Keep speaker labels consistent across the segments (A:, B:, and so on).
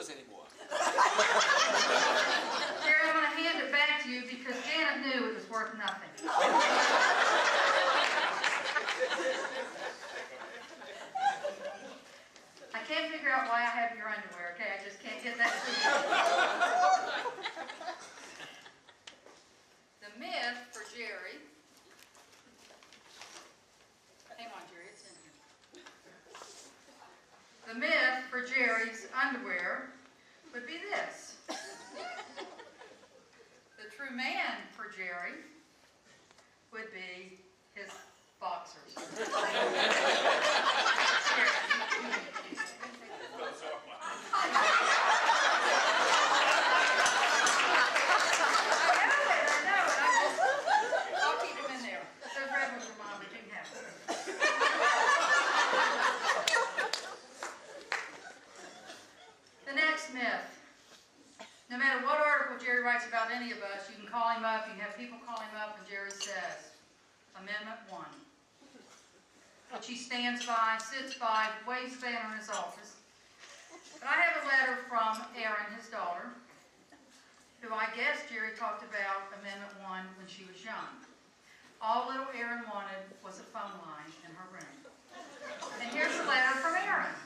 A: us anymore.
B: Gerry, I'm going to hand it back to you because Janet knew it was worth nothing. I can't figure out why I have your underwear, okay? I just can't get that through. The myth for Gerry. Hang on, Gerry, it's in here. The myth for Gerry's underwear would be this. The true man for Gerry would be his boxers. I'll keep them in there. Those red ones are mine, but you can have them. The next myth. No matter what article Gerry writes about any of us, you can call him up, you can have people call him up, and Gerry says, Amendment 1. Which he stands by, sits by, waves the banner in his office. But I have a letter from Erin, his daughter, who I guess Gerry talked about Amendment 1 when she was young. All little Erin wanted was a phone line in her room. And here's a letter from Erin.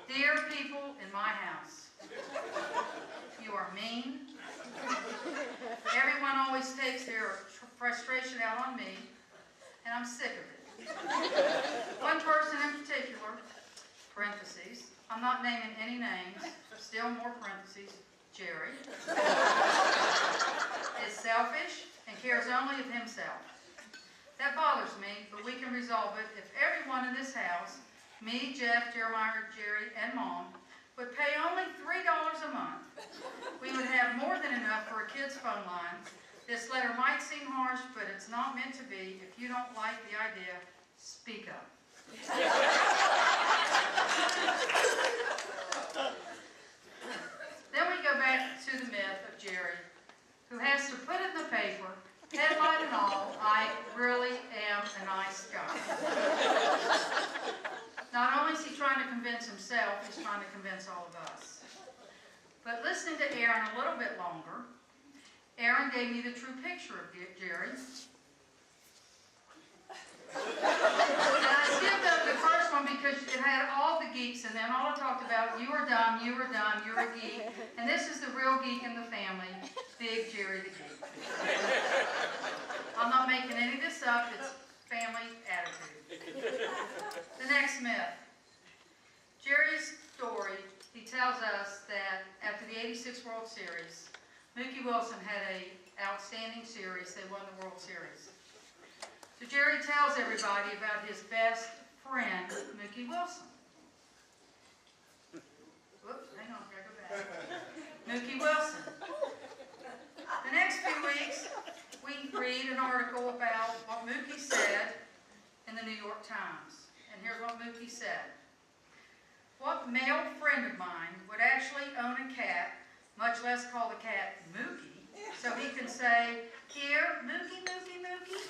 B: Dear people in my house, you are mean. Everyone always takes their frustration out on me, and I'm sick of it. One person in particular, parentheses, I'm not naming any names, still more parentheses, Gerry, is selfish and cares only of himself. That bothers me, but we can resolve it if everyone in this house, me, Jeff, Jeremiah, Gerry, and Mom, would pay only $3 a month. We would have more than enough for a kid's phone line. This letter might seem harsh, but it's not meant to be. If you don't like the idea, speak up. Then we go back to the myth of Gerry, who has to put it in the paper, headline and all, I really am a nice guy. Not only is he trying to convince himself, he's trying to convince all of us. But listening to Erin a little bit longer, Erin gave me the true picture of Gerry. And I skipped over the first one because it had all the geeks and then all it talked about, you are dumb, you're a geek. And this is the real geek in the family, Big Gerry the Geek. I'm not making any of this up, it's family attitude. The next myth. Gerry's story, he tells us that after the '86 World Series, Mookie Wilson had an outstanding series. They won the World Series. So Gerry tells everybody about his best friend, Mookie Wilson. Whoops, hang on, gotta go back. Mookie Wilson. The next few weeks, we read an article about what Mookie said in the New York Times. And here's what Mookie said. What male friend of mine would actually own a cat, much less call the cat Mookie, so he can say, here, Mookie, Mookie, Mookie?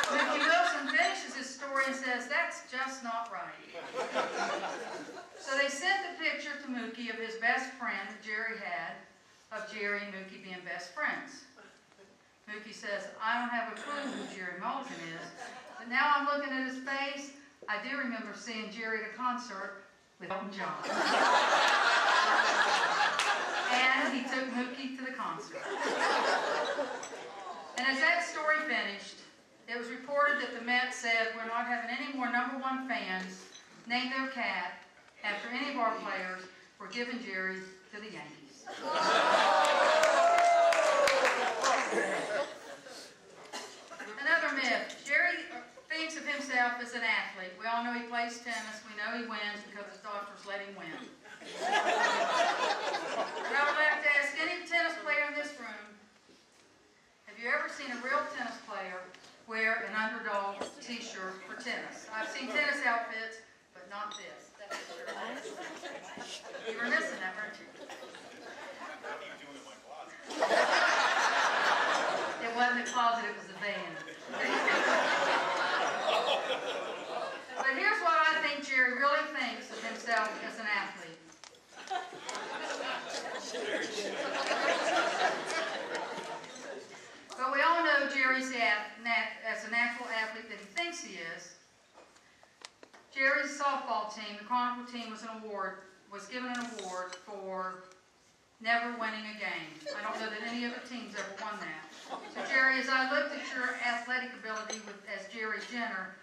B: Mookie Wilson finishes his story and says, that's just not right. So they sent the picture to Mookie of his best friend that Gerry had, of Gerry and Mookie being best friends. Mookie says, I don't have a clue who Gerry Mulligan is, but now I'm looking at his face, I do remember seeing Gerry at a concert with Elton John. And he took Mookie to the concert. And as that story finished, it was reported that the Mets said, we're not having any more #1 fans name their cat after any of our players. We're giving Gerry to the Yankees. Another myth. Gerry thinks of himself as an athlete. We all know he plays tennis. We know he wins because his doctors let him win. But I would like to ask any tennis player in this room, have you ever seen a real tennis player wear an underdog t-shirt for tennis? I've seen tennis outfits, but not this. That's for sure. You were missing that, weren't you? It wasn't a closet, it was a van. But here's what I think Gerry really thinks softball team, the Chronicle team was given an award for never winning a game. I don't know that any of the teams ever won that. So Gerry, as I looked at your athletic ability as Gerry Jenner,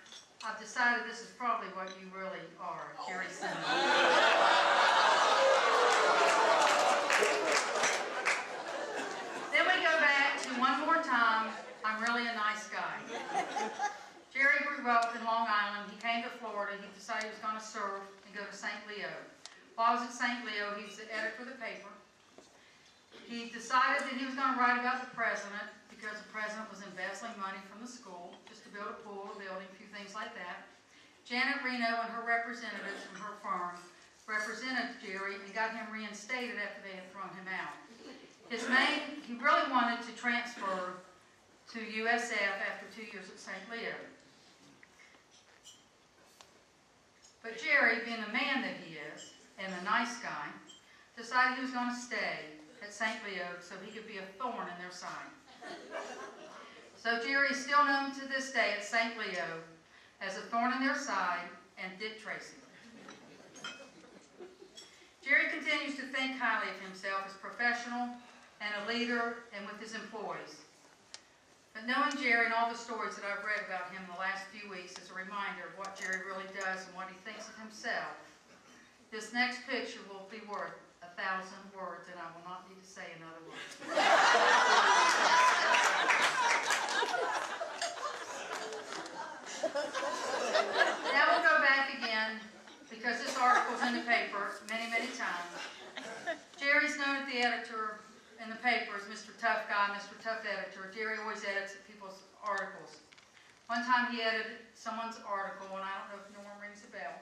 B: I've decided this is probably what you really are, Gerry Simmons. Then we go back to one more time, I'm really a nice guy. Gerry grew up in Long Island. He came to Florida. He decided he was going to serve and go to St. Leo. While I was at St. Leo, he was the editor of the paper. He decided that he was going to write about the president because the president was embezzling money from the school just to build a pool, a building, a few things like that. Janet Reno and her representatives from her firm represented Gerry and got him reinstated after they had thrown him out. He really wanted to transfer to USF after 2 years at St. Leo. But Gerry, being the man that he is, and the nice guy, decided he was going to stay at St. Leo so he could be a thorn in their side. So Gerry is still known to this day at St. Leo as a thorn in their side and Dick Tracy. Gerry continues to think highly of himself as professional and a leader and with his employees. But knowing Gerry and all the stories that I've read about him the last few weeks is a reminder of what Gerry really does and what he thinks of himself. This next picture will be worth 1,000 words, and I will not need to say another word. Now we'll go back again, because this article's in the paper many, many times. Gerry's known as the editor in the papers, Mr. Tough Guy, Mr. Tough Editor. Gerry always edits people's articles. One time he edited someone's article, and I don't know if Norm rings a bell.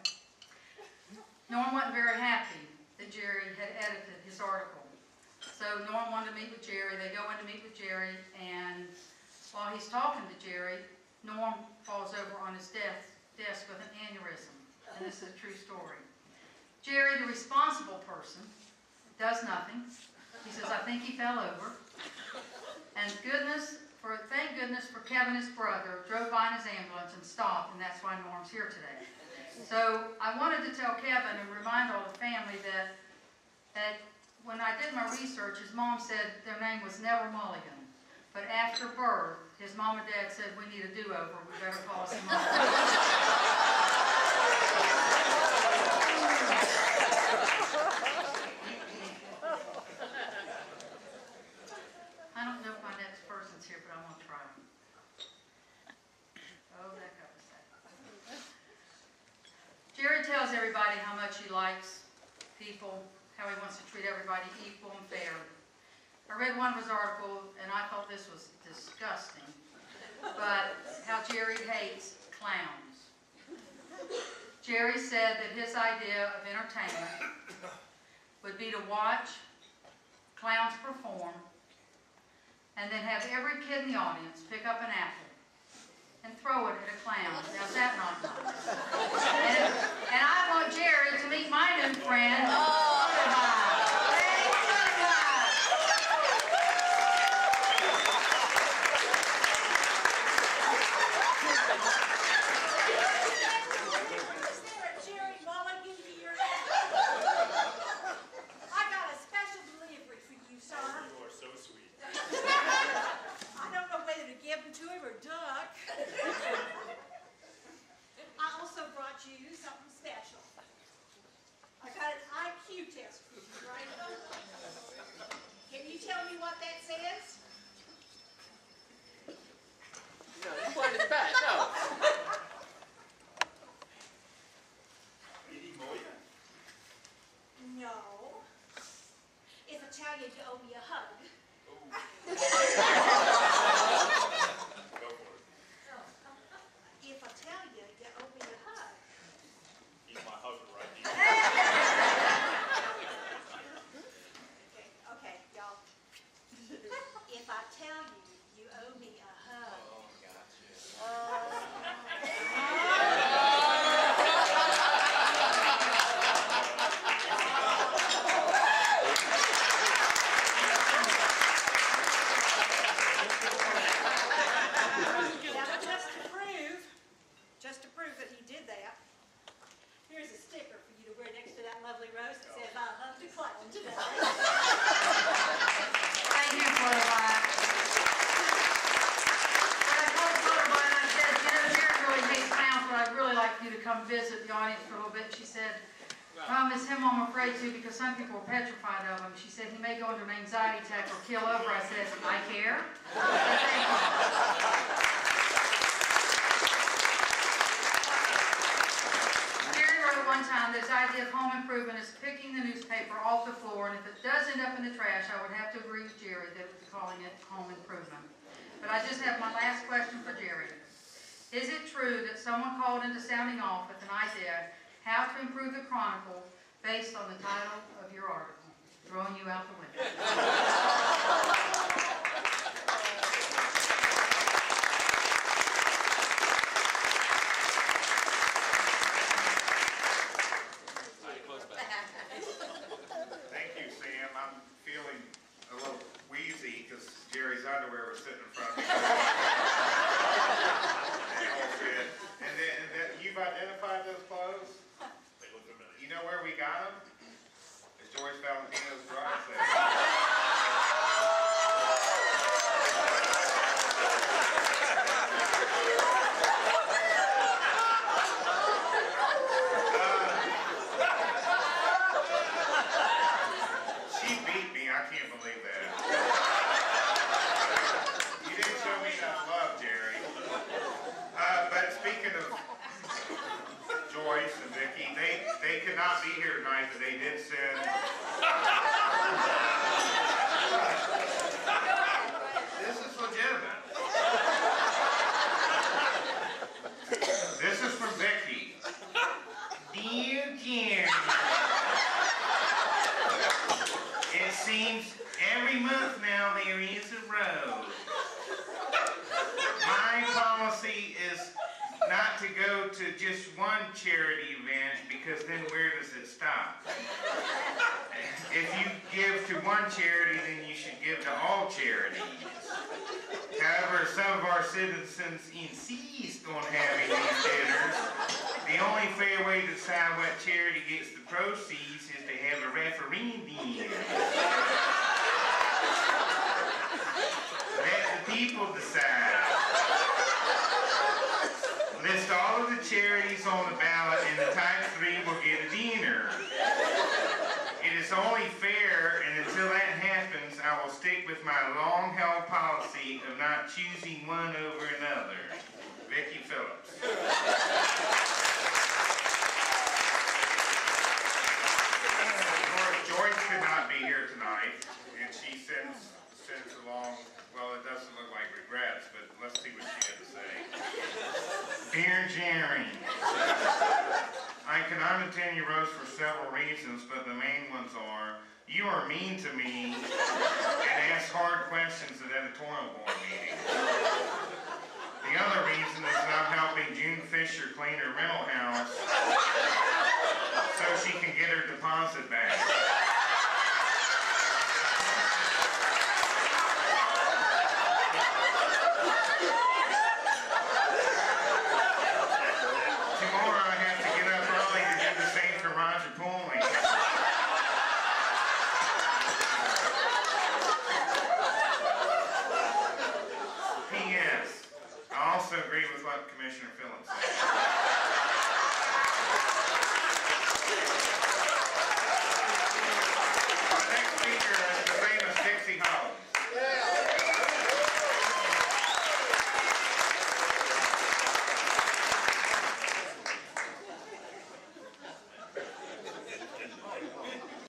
B: Norm wasn't very happy that Gerry had edited his article. So Norm wanted to meet with Gerry. They go in to meet with Gerry, and while he's talking to Gerry, Norm falls over on his desk with an aneurysm. And this is a true story. Gerry, the responsible person, does nothing. He says, I think he fell over. And thank goodness for Kevin, his brother, drove by in his ambulance and stopped, and that's why Norm's here today. So I wanted to tell Kevin and remind all the family that when I did my research, his mom said their name was never Mulligan. But after birth, his mom and dad said, we need a do-over, we better call us Mulligan. I don't know if my next person's here, but I'm going to try. Oh, that got me sad. Gerry tells everybody how much he likes people, how he wants to treat everybody equal and fair. I read one of his articles, and I thought this was disgusting, but how Gerry hates clowns. Gerry said that his idea of entertainment would be to watch clowns perform and then have every kid in the audience pick up an apple and throw it at a clown. Now, is that not nice? And I want Gerry to meet my new friend,
A: Rose that says, I love the clown today.
B: Thank you, Butterfly. When I told Butterfly, and I said, you know, Gerry really hates clowns, but I'd really like you to come visit the audience for a little bit. She said, Miss him I'm afraid to because some people are petrified of him. She said he may go into an anxiety attack or keel over. I said, I care. Thank you. Gerry wrote one time that his idea of home improvement is picking the newspaper off the floor, and if it does end up in the trash, I would have to agree with Gerry that we're calling it home improvement. But I just have my last question for Gerry. Is it true that someone called into sounding off with an idea how to improve the Chronicle based on the title of your article? Throwing you out the window.
C: Thank you, Sam. I'm feeling a little wheezy because Gerry's underwear was sitting in front of me. And then you've identified those clothes? You know where we got them? It's George Valentino's garage sale. She beat me. I can't believe that. You didn't show me enough love, Gerry. But speaking of Joyce and Vicki, they could not be here tonight, but they did send. This is legitimate. This is from Vicki. Dear Gerry, it seems every month now there is a road. My policy is not to go to just one charity event, because then where does it stop? If you give to one charity, then you should give to all charities. However, some of our citizens insist on having these dinners. The only fair way to decide what charity gets the proceeds is to have a referendum. Let the people decide. List all of the charities on the ballot, and the type 3 will get a dinner. It is only fair, and until that happens, I will stick with my long-held policy of not choosing one over another. Vicki Phillips. Joyce could not be here tonight, and she sends along, well, it doesn't look like regrets, but let's see what she had to say. Dear Gerry, I cannot attend your roast for several reasons, but the main ones are, you are mean to me and ask hard questions at editorial board meetings. The other reason is that I'm helping June Fisher clean her rental house so she can get her deposit back. Agree with what Commissioner Phillips said.